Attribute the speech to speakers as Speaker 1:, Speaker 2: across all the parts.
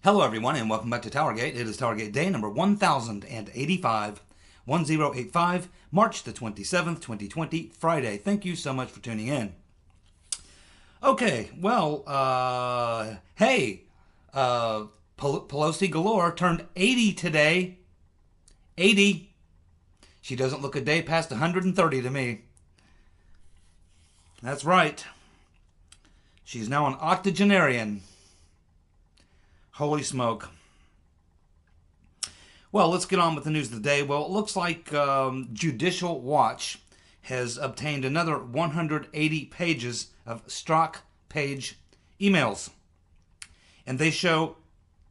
Speaker 1: Hello everyone and welcome back to TowerGate. It is TowerGate day number 1085, 1085, March the 27th, 2020, Friday. Thank you so much for tuning in. Okay, well, Pelosi galore turned 80 today. 80. She doesn't look a day past 130 to me. That's right. She's now an octogenarian. Holy smoke. Well, let's get on with the news of the day. Well, it looks like Judicial Watch has obtained another 180 pages of stock page emails. And they show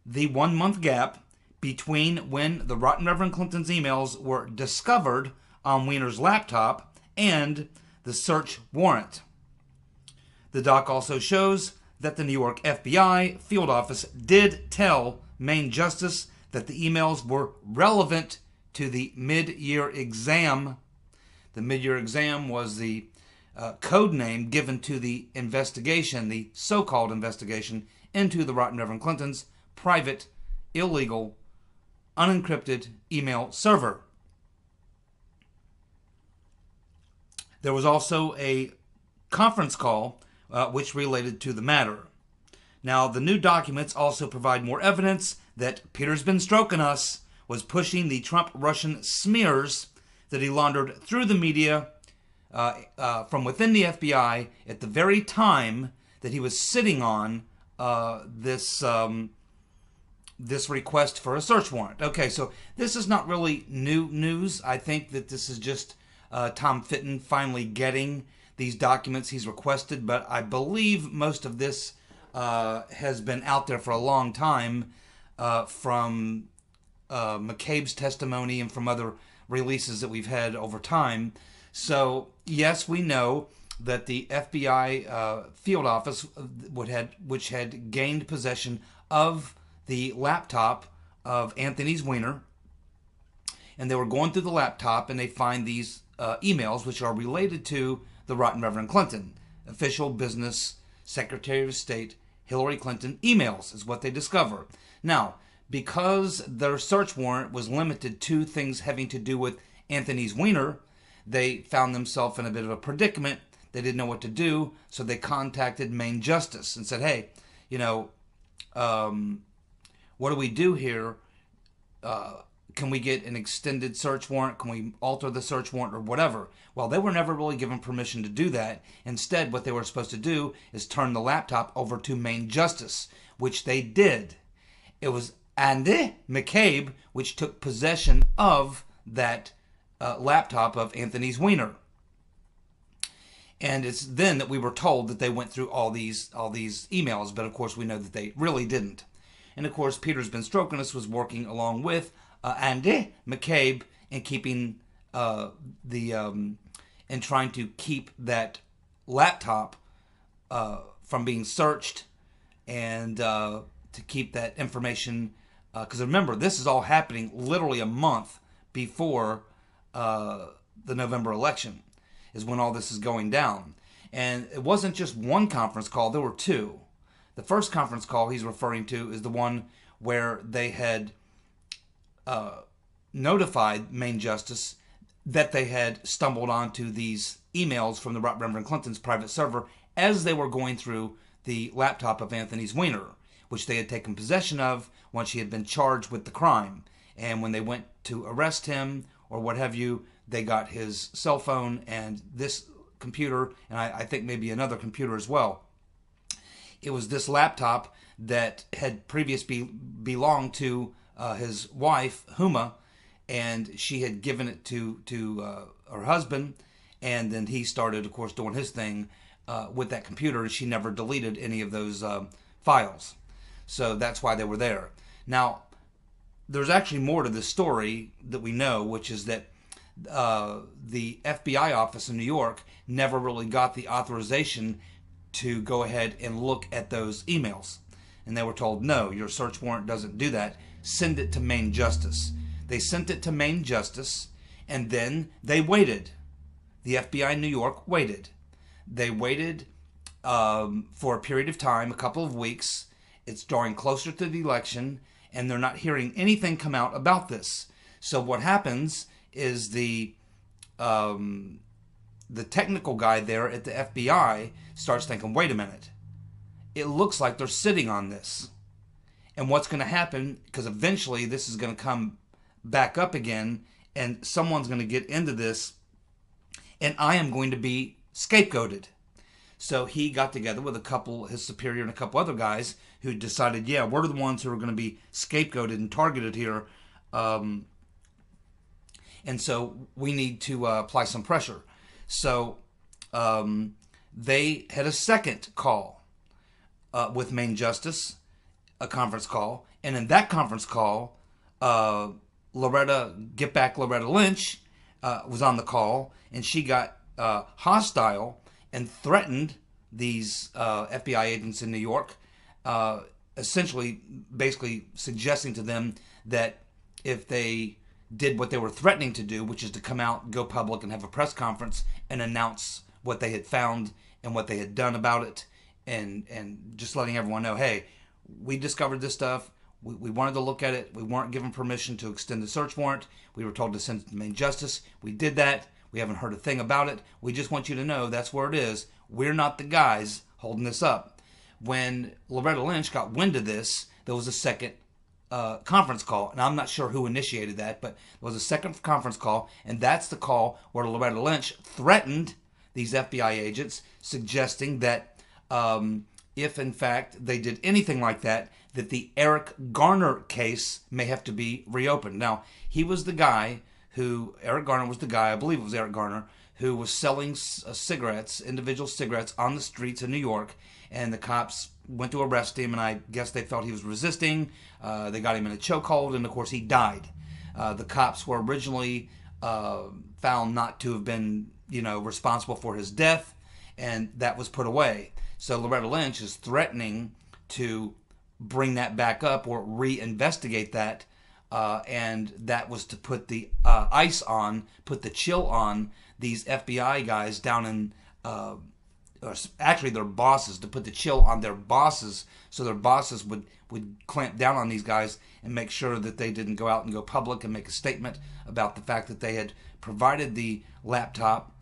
Speaker 1: the 1 month gap between when the Rotten Reverend Clinton's emails were discovered on Weiner's laptop and the search warrant. The doc also shows that the New York FBI field office did tell Maine Justice that the emails were relevant to the mid-year exam. The mid-year exam was the code name given to the investigation, the so-called investigation into the Rotten Reverend Clinton's private, illegal, unencrypted email server. There was also a conference call which related to the matter. Now, the new documents also provide more evidence that Peter's been stroking us was pushing the Trump-Russian smears that he laundered through the media from within the FBI at the very time that he was sitting on this request for a search warrant. Okay, so this is not really new news. I think that this is just Tom Fitton finally getting these documents he's requested, but I believe most of this has been out there for a long time from McCabe's testimony and from other releases that we've had over time. So, yes, we know that the FBI field office which had gained possession of the laptop of Anthony's Weiner, and they were going through the laptop and they find these emails which are related to the Rotten Reverend Clinton. Official business Secretary of State Hillary Clinton emails is what they discover. Now, because their search warrant was limited to things having to do with Anthony's Weiner, they found themselves in a bit of a predicament. They didn't know what to do, so they contacted Maine Justice and said, hey, what do we do here? Can we get an extended search warrant? Can we alter the search warrant or whatever? Well, they were never really given permission to do that. Instead, what they were supposed to do is turn the laptop over to Maine Justice, which they did. It was Andy McCabe which took possession of that laptop of Anthony's Weiner. And it's then that we were told that they went through all these emails, but of course we know that they really didn't. And of course, Peter's been stroking us was working along with Andy McCabe in keeping and trying to keep that laptop from being searched and to keep that information. Because remember, this is all happening literally a month before the November election is when all this is going down. And it wasn't just one conference call, there were two. The first conference call he's referring to is the one where they had notified Maine Justice that they had stumbled onto these emails from the Reverend Clinton's private server as they were going through the laptop of Anthony's Weiner, which they had taken possession of once he had been charged with the crime. And when they went to arrest him or what have you, they got his cell phone and this computer, and I think maybe another computer as well. It was this laptop that had previously belonged to his wife, Huma, and she had given it to her husband, and then he started, of course, doing his thing with that computer, and she never deleted any of those files. So that's why they were there. Now, there's actually more to this story that we know, which is that the FBI office in New York never really got the authorization to go ahead and look at those emails. And they were told, no, your search warrant doesn't do that. Send it to Maine Justice. They sent it to Maine Justice, and then they waited. The FBI in New York waited. They waited for a period of time, a couple of weeks, It's drawing closer to the election, and they're not hearing anything come out about this. So what happens is the technical guy there at the FBI starts thinking, wait a minute, it looks like they're sitting on this. And what's going to happen, because eventually this is going to come back up again, and someone's going to get into this, and I am going to be scapegoated. So he got together with his superior and a couple other guys who decided, yeah, we're the ones who are going to be scapegoated and targeted here. And so we need to apply some pressure. So they had a second call with Main Justice, a conference call. And in that conference call, Loretta Lynch was on the call, and she got hostile and threatened these FBI agents in New York, basically suggesting to them that if they did what they were threatening to do, which is to come out, go public, and have a press conference and announce what they had found and what they had done about it, and just letting everyone know, hey, we discovered this stuff. We wanted to look at it. We weren't given permission to extend the search warrant. We were told to send it to Main Justice. We did that. We haven't heard a thing about it. We just want you to know that's where it is. We're not the guys holding this up. When Loretta Lynch got wind of this, there was a second conference call. And I'm not sure who initiated that, but there was a second conference call. And that's the call where Loretta Lynch threatened these FBI agents, suggesting that if in fact they did anything like that, that the Eric Garner case may have to be reopened. Now, Eric Garner was the guy, I believe it was Eric Garner, who was selling cigarettes, individual cigarettes, on the streets of New York, and the cops went to arrest him, and I guess they felt he was resisting. They got him in a chokehold, and of course he died. The cops were originally found not to have been, responsible for his death, and that was put away. So Loretta Lynch is threatening to bring that back up or reinvestigate that, and that was to put the ice on, put the chill on these FBI guys down in, actually their bosses, to put the chill on their bosses, so their bosses would clamp down on these guys and make sure that they didn't go out and go public and make a statement about the fact that they had provided the laptop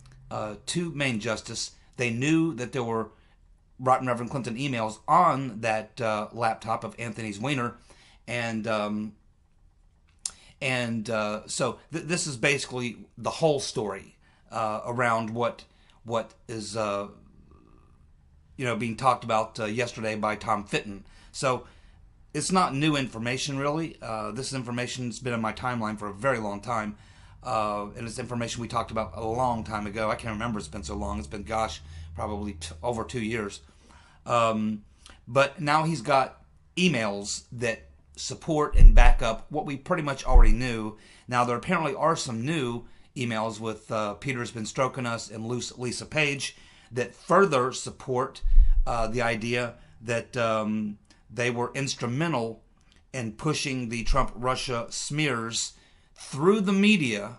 Speaker 1: to Main Justice. They knew that there were Rotten Reverend Clinton emails on that laptop of Anthony's wiener, and so this is basically the whole story around what is being talked about yesterday by Tom Fitton. So it's not new information, really. This information's been in my timeline for a very long time, and it's information we talked about a long time ago. I can't remember, it's been so long. It's been, probably over 2 years. But now he's got emails that support and back up what we pretty much already knew. Now, there apparently are some new emails with Peter's Been Stroking Us and Lisa Page that further support the idea that they were instrumental in pushing the Trump-Russia smears through the media,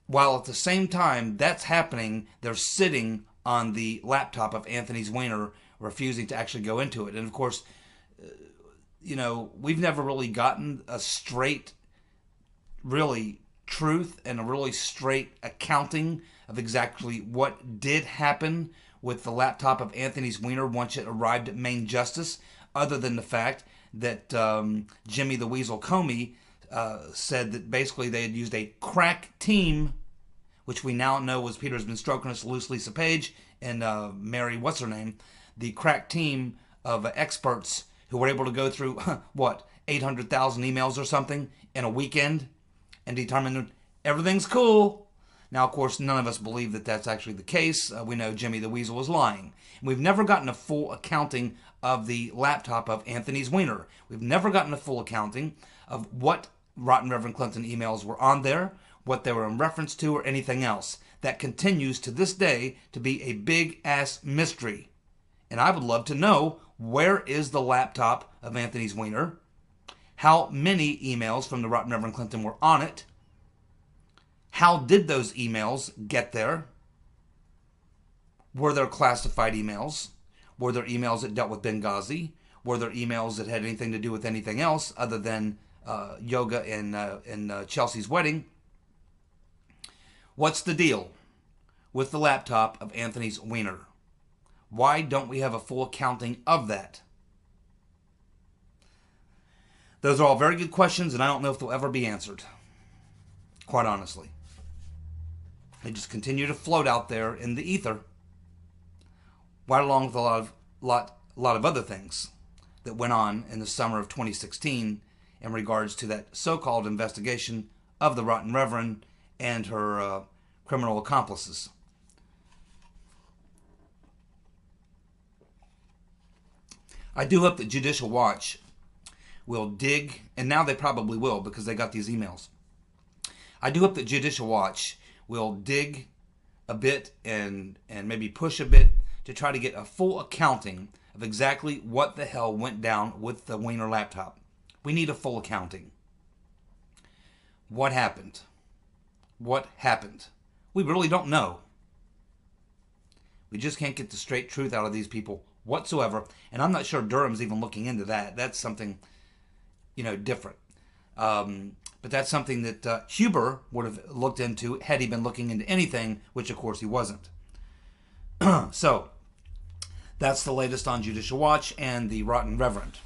Speaker 1: while at the same time that's happening, they're sitting on the laptop of Anthony's wiener, refusing to actually go into it. And of course, we've never really gotten a straight, really, truth and a really straight accounting of exactly what did happen with the laptop of Anthony's wiener once it arrived at Main Justice, other than the fact that Jimmy the Weasel Comey said that basically they had used a crack team, which we now know was Peter's Been Stroking Us, Lisa Page, and Mary, what's her name, the crack team of experts who were able to go through, 800,000 emails or something in a weekend and determine everything's cool. Now, of course, none of us believe that that's actually the case. We know Jimmy the Weasel was lying. And we've never gotten a full accounting of the laptop of Anthony's wiener. We've never gotten a full accounting of what Rotten Reverend Clinton emails were on there, what they were in reference to, or anything else. That continues to this day to be a big-ass mystery. And I would love to know, where is the laptop of Anthony's wiener? How many emails from the Rotten Reverend Clinton were on it? How did those emails get there? Were there classified emails? Were there emails that dealt with Benghazi? were there emails that had anything to do with anything else other than yoga and Chelsea's wedding? What's the deal with the laptop of Anthony's wiener? Why don't we have a full accounting of that? Those are all very good questions, and I don't know if they'll ever be answered. Quite honestly. They just continue to float out there in the ether, right along with a lot of other things that went on in the summer of 2016 in regards to that so-called investigation of the Rotten Reverend and her criminal accomplices. I do hope that Judicial Watch will dig, and now they probably will because they got these emails. I do hope that Judicial Watch will dig a bit and maybe push a bit to try to get a full accounting of exactly what the hell went down with the Wiener laptop. We need a full accounting. What happened? What happened? We really don't know. We just can't get the straight truth out of these people whatsoever. And I'm not sure Durham's even looking into that. That's something, different. But that's something that Huber would have looked into had he been looking into anything, which of course he wasn't. So, that's the latest on Judicial Watch and the Rotten Reverend.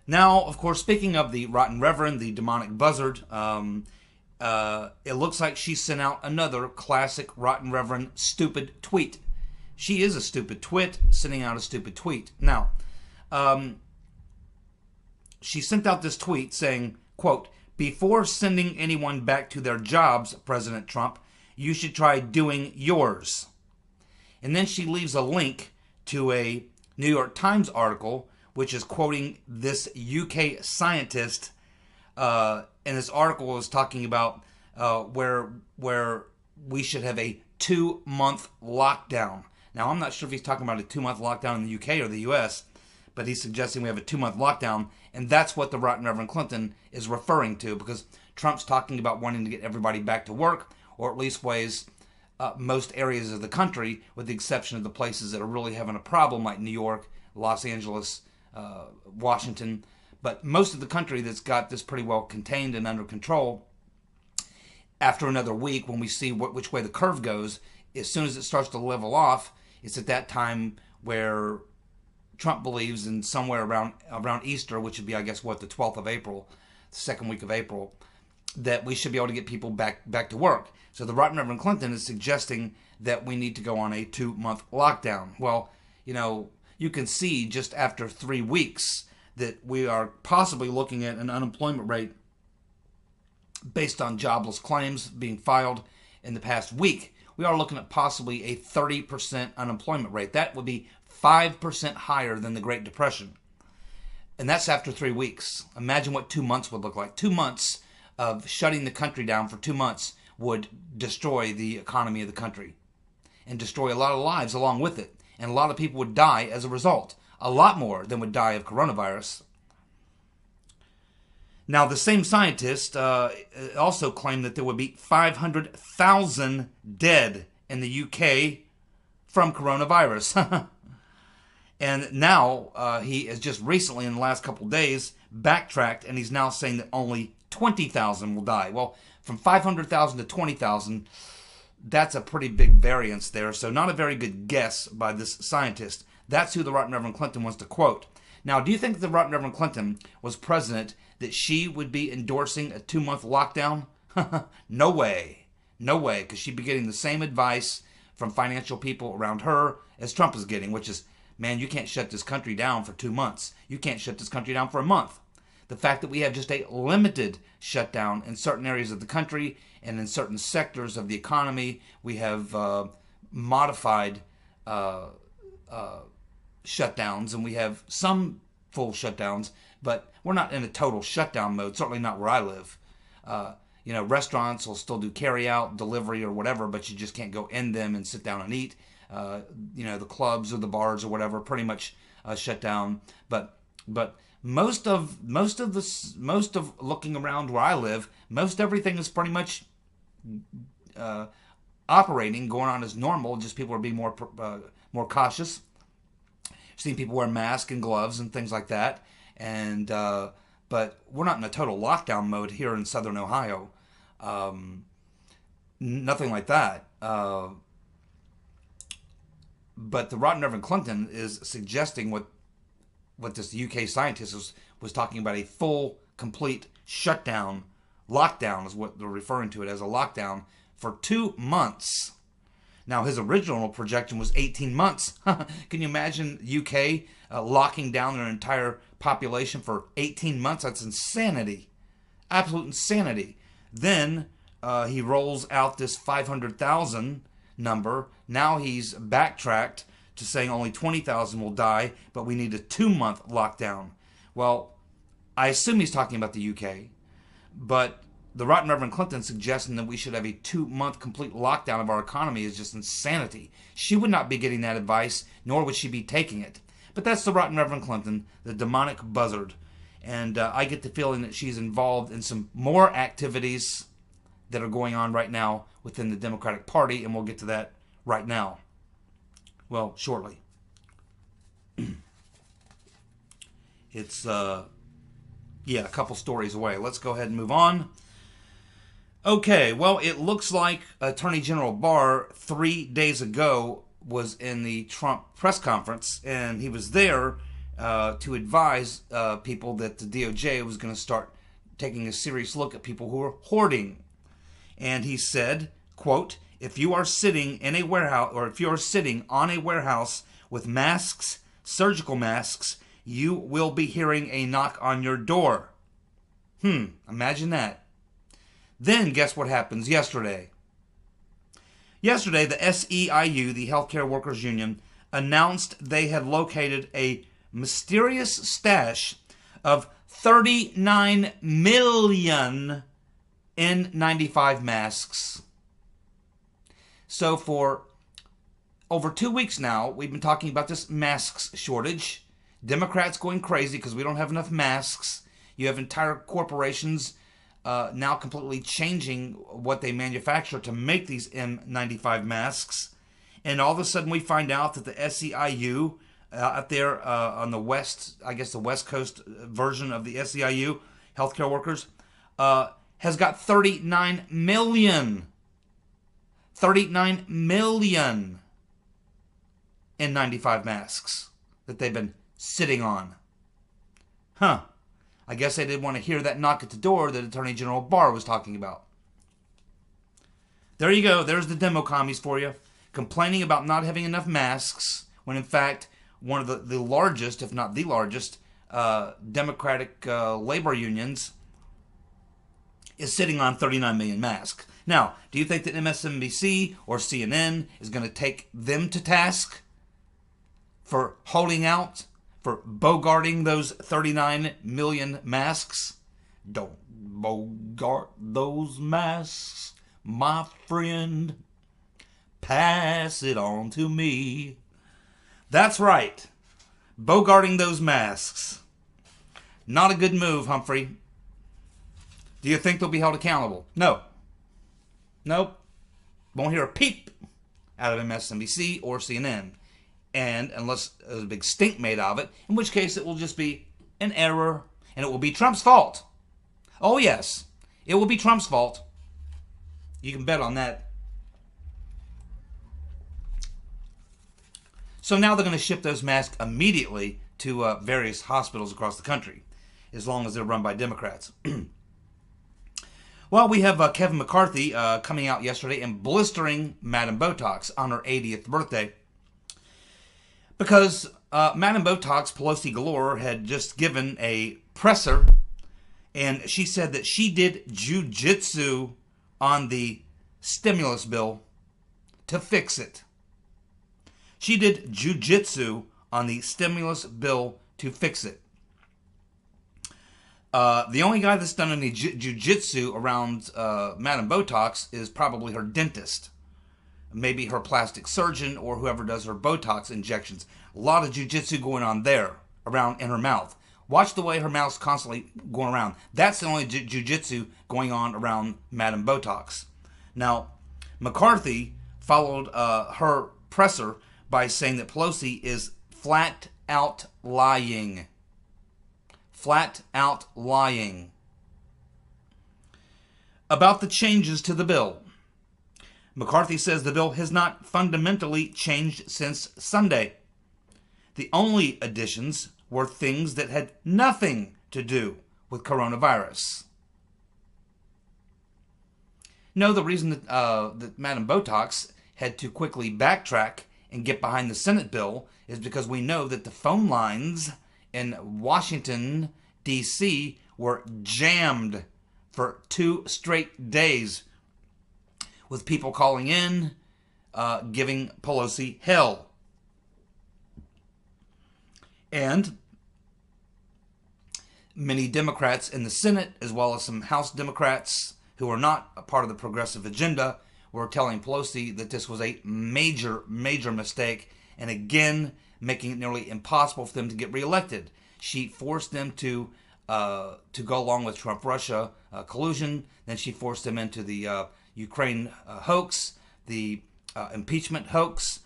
Speaker 1: Now, of course, speaking of the Rotten Reverend, the demonic buzzard, it looks like she sent out another classic Rotten Reverend stupid tweet. She is a stupid twit, sending out a stupid tweet. Now, she sent out this tweet saying, quote, "Before sending anyone back to their jobs, President Trump, you should try doing yours." And then she leaves a link to a New York Times article, which is quoting this UK scientist. And this article is talking about where we should have a 2-month lockdown. Now, I'm not sure if he's talking about a 2-month lockdown in the UK or the US, but he's suggesting we have a 2-month lockdown, and that's what the Rotten Reverend Clinton is referring to, because Trump's talking about wanting to get everybody back to work, or at least ways most areas of the country, with the exception of the places that are really having a problem, like New York, Los Angeles, Washington. But most of the country that's got this pretty well contained and under control, after another week, when we see which way the curve goes, as soon as it starts to level off, it's at that time where Trump believes in somewhere around Easter, which would be, I guess, the 12th of April, the second week of April, that we should be able to get people back to work. So the Right Reverend Clinton is suggesting that we need to go on a 2-month lockdown. Well, you can see just after 3 weeks that we are possibly looking at an unemployment rate based on jobless claims being filed in the past week. We are looking at possibly a 30% unemployment rate. That would be 5% higher than the Great Depression. And that's after 3 weeks. Imagine what 2 months would look like. 2 months of shutting the country down for 2 months would destroy the economy of the country and destroy a lot of lives along with it. And a lot of people would die as a result. A lot more than would die of coronavirus. Now, the same scientist also claimed that there would be 500,000 dead in the UK from coronavirus. And now he has just recently, in the last couple of days, backtracked, and he's now saying that only 20,000 will die. Well, from 500,000 to 20,000, that's a pretty big variance there. So not a very good guess by this scientist. That's who the Right Reverend Clinton wants to quote. Now, do you think if the Right Reverend Clinton was president that she would be endorsing a 2-month lockdown? No way. No way, because she'd be getting the same advice from financial people around her as Trump is getting, which is, man, you can't shut this country down for 2 months. You can't shut this country down for a month. The fact that we have just a limited shutdown in certain areas of the country and in certain sectors of the economy, we have modified shutdowns, and we have some full shutdowns, but we're not in a total shutdown mode, certainly not where I live. Restaurants will still do carry out, delivery, or whatever, but you just can't go in them and sit down and eat. The clubs or the bars or whatever pretty much shut down. But most of looking around where I live, most everything is pretty much operating, going on as normal. Just people are being more cautious. seen people wear masks and gloves and things like that. And but we're not in a total lockdown mode here in Southern Ohio. Nothing like that. But the Rotten Reverend Clinton is suggesting what this UK scientist was talking about, a full, complete shutdown, lockdown is what they're referring to it as, a lockdown for 2 months. Now, his original projection was 18 months. Can you imagine UK locking down their entire population for 18 months? That's insanity. Absolute insanity. Then he rolls out this 500,000 number. Now he's backtracked to saying only 20,000 will die, but we need a 2-month lockdown. Well, I assume he's talking about the UK, but the Rotten Reverend Clinton suggesting that we should have a 2-month complete lockdown of our economy is just insanity. She would not be getting that advice, nor would she be taking it. But that's the Rotten Reverend Clinton, the demonic buzzard. And I get the feeling that she's involved in some more activities that are going on right now within the Democratic Party, and we'll get to that right now. Well, shortly. It's, a couple stories away. Let's go ahead and move on. Okay, well, it looks like Attorney General Barr 3 days ago was in the Trump press conference, and he was there to advise people that the DOJ was going to start taking a serious look at people who are hoarding. And he said, quote, if you are sitting in a warehouse, or if you are sitting on a warehouse with masks, surgical masks, you will be hearing a knock on your door. Imagine that. Then guess what happens yesterday? Yesterday, the SEIU, the Healthcare Workers Union, announced they had located a mysterious stash of 39 million N95 masks. So for over 2 weeks now, we've been talking about this masks shortage. Democrats going crazy because we don't have enough masks. You have entire corporations now completely changing what they manufacture to make these N95 masks. And all of a sudden we find out that the SEIU out there on the West, I guess the West Coast version of the SEIU, healthcare workers, has got 39 million N95 masks that they've been sitting on. I guess they didn't want to hear that knock at the door that Attorney General Barr was talking about. There you go. There's the demo commies for you. Complaining about not having enough masks when in fact one of the largest, if not the largest, Democratic labor unions is sitting on 39 million masks. Now, do you think that MSNBC or CNN is going to take them to task for holding out, for bogarting those 39 million masks? Don't bogart those masks, my friend. Pass it on to me. That's right. Bogarting those masks. Not a good move, Humphrey. Do you think they'll be held accountable? No. Nope. Won't hear a peep out of MSNBC or CNN. And unless there's a big stink made of it, in which case it will just be an error, and it will be Trump's fault. Oh yes, it will be Trump's fault. You can bet on that. So now they're going to ship those masks immediately to various hospitals across the country, as long as they're run by Democrats. Well, we have Kevin McCarthy coming out yesterday and blistering Madame Botox on her 80th birthday. Because Madame Botox, Pelosi Galore, had just given a presser, and she said that she did jujitsu on the stimulus bill to fix it. She did jujitsu on the stimulus bill to fix it. The only guy that's done any jujitsu around Madame Botox is probably her dentist. Maybe her plastic surgeon or whoever does her Botox injections. A lot of jujitsu going on there, around in her mouth. Watch the way her mouth's constantly going around. That's the only jujitsu going on around Madame Botox. Now, McCarthy followed her presser by saying that Pelosi is flat out lying. Flat out lying. About the changes to the bill. McCarthy says the bill has not fundamentally changed since Sunday. The only additions were things that had nothing to do with coronavirus. No, the reason that Madam Botox had to quickly backtrack and get behind the Senate bill is because we know that the phone lines in Washington, D.C. were jammed for 2 straight days with people calling in, giving Pelosi hell. And many Democrats in the Senate, as well as some House Democrats who are not a part of the progressive agenda, were telling Pelosi that this was a major, major mistake, and again, making it nearly impossible for them to get reelected. She forced them to go along with Trump-Russia collusion. Then she forced them into the Ukraine hoax, the impeachment hoax,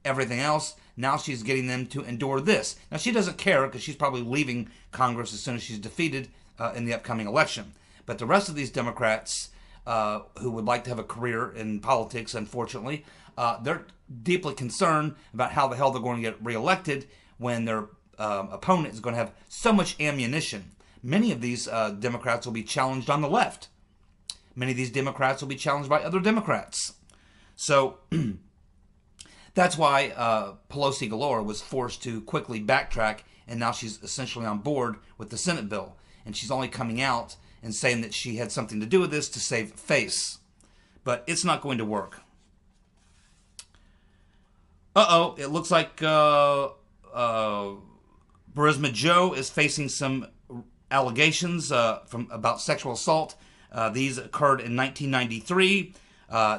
Speaker 1: everything else. Now she's getting them to endure this. Now she doesn't care because she's probably leaving Congress as soon as she's defeated in the upcoming election. But the rest of these Democrats who would like to have a career in politics, unfortunately, they're deeply concerned about how the hell they're going to get reelected when their opponent is going to have so much ammunition. Many of these Democrats will be challenged on the left. Many of these Democrats will be challenged by other Democrats. So that's why Pelosi Galore was forced to quickly backtrack, and now she's essentially on board with the Senate bill. And she's only coming out and saying that she had something to do with this to save face. But it's not going to work. Uh-oh, it looks like Burisma Joe is facing some allegations about sexual assault. These occurred in 1993.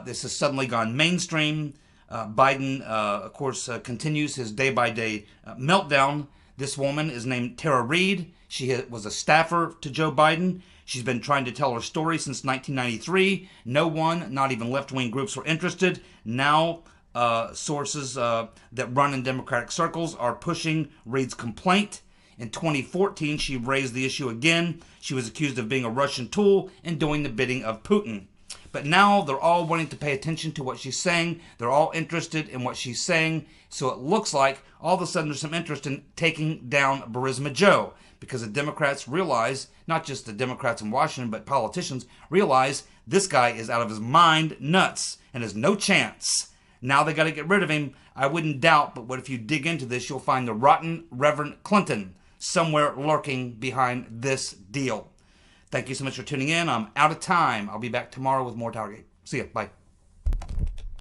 Speaker 1: This has suddenly gone mainstream. Biden, of course, continues his day-by-day meltdown. This woman is named Tara Reid. She was a staffer to Joe Biden. She's been trying to tell her story since 1993. No one, not even left-wing groups, were interested. Now, sources that run in Democratic circles are pushing Reid's complaint. In 2014, she raised the issue again. She was accused of being a Russian tool and doing the bidding of Putin. But now they're all wanting to pay attention to what she's saying. They're all interested in what she's saying. So it looks like all of a sudden there's some interest in taking down Burisma Joe, because the Democrats realize, not just the Democrats in Washington, but politicians realize this guy is out of his mind nuts and has no chance. Now they got to get rid of him. I wouldn't doubt, but what if you dig into this, you'll find the rotten Reverend Clinton somewhere lurking behind this deal. Thank you so much for tuning in. I'm out of time. I'll be back tomorrow with more TowerGate. See ya. Bye.